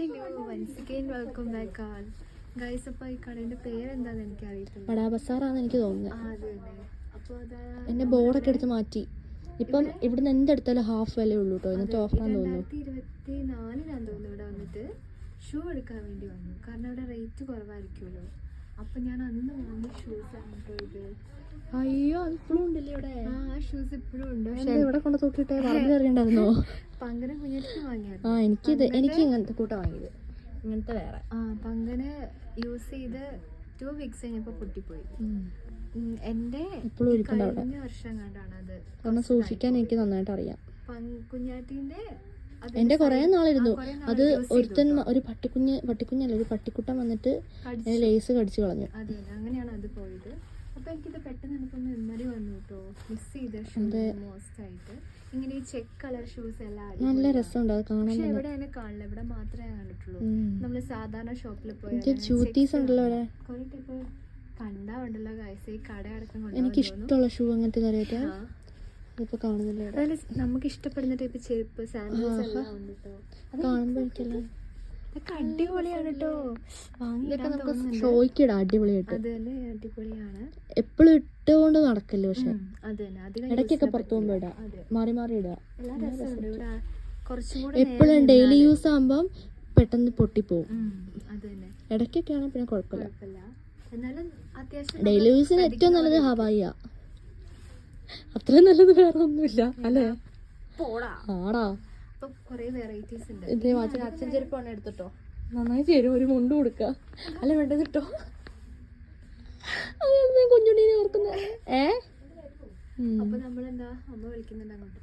Hello once again welcome back all guys. അപ്പോൾ ഈ കടയുടെ പേരെന്താണെന്ന് എനിക്ക് അറിയത്തില്ല. ബഡാ ബസാറാന്ന് എനിക്ക് തോന്നുന്നത്. അത് തന്നെ. അപ്പോൾ അത് എന്നെ ബോർഡൊക്കെ എടുത്ത് മാറ്റി. ഇപ്പം ഇവിടുന്ന് എന്തെടുത്താലും ഹാഫ് വില ഉള്ളൂ കേട്ടോ. എന്നിട്ട് ഓഫറാന്ന് തോന്നുന്നു. 2024 തോന്നുന്നു ഇവിടെ വന്നിട്ട് ഷൂ എടുക്കാൻ വേണ്ടി വന്നു. കാരണം ഇവിടെ റേറ്റ് കുറവായിരിക്കുമല്ലോ. അപ്പം ഞാൻ അന്ന് വാങ്ങിയ ഷൂസ് ആണ് കേട്ടോ ഇത്. അയ്യോ ഇപ്പോഴും ഉണ്ടല്ലേ ഇവിടെ? ആ ഷൂസ് ഇപ്പോഴും ഉണ്ട്. ഇവിടെ കൊണ്ട് തൂക്കിട്ടെ പറഞ്ഞു അറിയണ്ടായിരുന്നോ? പങ്കനെ കുഞ്ഞിട്ട് വാങ്ങിയത്. എനിക്ക് ഇങ്ങനത്തെ കൂട്ട വാങ്ങിയത്. ഇങ്ങനത്തെ വേറെ. പങ്കനെ യൂസ് ചെയ്ത് 2 വീക്സ് കഴിഞ്ഞപ്പോൾ പൊട്ടിപ്പോയി. എൻ്റെ കഴിഞ്ഞ വർഷം കണ്ടാണ് അത്. കാരണം സൂക്ഷിക്കാൻ എനിക്ക് നന്നായിട്ട് അറിയാം. കുഞ്ഞാറ്റിന്റെ എന്റെ കുറെ നാളിരുന്നു അത്. ഒരു പട്ടിക്കുഞ്ഞല്ല, ഒരു പട്ടിക്കുട്ടൻ വന്നിട്ട് ലേസ് കടിച്ചു കളഞ്ഞു. അതെ, അങ്ങനെയാണ് അത് പോയത്. അപ്പൊ എനിക്കിത് പെട്ടെന്ന് എനിക്കൊന്ന് മെമ്മറി വന്നു കേട്ടോ. മിസ് ചെയ്ത മോസ്റ്റ് ആയിട്ട് ഇങ്ങനെ ഈ ചെക്ക് കളർ ഷൂസ് എല്ലാം നല്ല രസമുണ്ട് അത് കാണാൻ. പക്ഷെ എവിടെ അതിനെ കാണില്ല, ഇവിടെ മാത്രമേ കണ്ടിട്ടുള്ളൂ. നമ്മള് സാധാരണ ഷോപ്പിൽ പോയി ജ്യൂട്ടീസ് ഉണ്ടല്ലോ ഇവിടെ. കുറെ ടൈപ്പ് കണ്ടാ ഉണ്ടല്ലോ ഗൈസ്. ഈ കട അടക്കം എനിക്ക് ഇഷ്ടമുള്ള ഷൂ അങ്ങനത്തെ അറിയാത്ത ഇപ്പൊ കാണുന്നില്ല. നമുക്ക് ഇഷ്ടപ്പെടുന്ന ടൈപ്പ് ചെരുപ്പ് സാൻഡൽസ് എല്ലാം ഉണ്ട് കേട്ടോ. കാണുമ്പോ എനിക്കല്ല ഇതൊക്കെ അടിപൊളിയാണ് കേട്ടോ. ഷോയ്ക്കിടാം അടിപൊളിയായിട്ട്. അത് തന്നെ അടിപൊളിയാണ്. എപ്പോഴും ഇട്ടുകൊണ്ട് നടക്കല്ലോ. പക്ഷെ അത് തന്നെ ഇടയ്ക്കൊക്കെ പുറത്തു പോകുമ്പോ ഇടാം, മാറി മാറി ഇടുക. എപ്പോഴും ഡെയിലി യൂസ് ആകുമ്പം പെട്ടെന്ന് പൊട്ടിപ്പോവും. അത് തന്നെ ഇടയ്ക്കൊക്കെ ആണെങ്കിൽ പിന്നെ കുഴപ്പമില്ല. എന്നാലും അത്യാവശ്യം ഡെയിലി യൂസിന് ഏറ്റവും നല്ലത് ഹവായിയാ. അത്രയും നല്ലത് വേറെ ഒന്നുമില്ല അല്ലേ? ആടാ അച്ഛൻ ചെരുപ്പാണ് എടുത്തിട്ടോ. നന്നായി ചേരും. ഒരു മുണ്ട് കൊടുക്ക അല്ല വേണ്ടതിട്ടോ. അതാണ് ഞാൻ കുഞ്ഞുണ്ണീനെ ഓർക്കുന്നത്. അപ്പൊ നമ്മളെന്താ അമ്മ വിളിക്കുന്നുണ്ട് അങ്ങോട്ട്.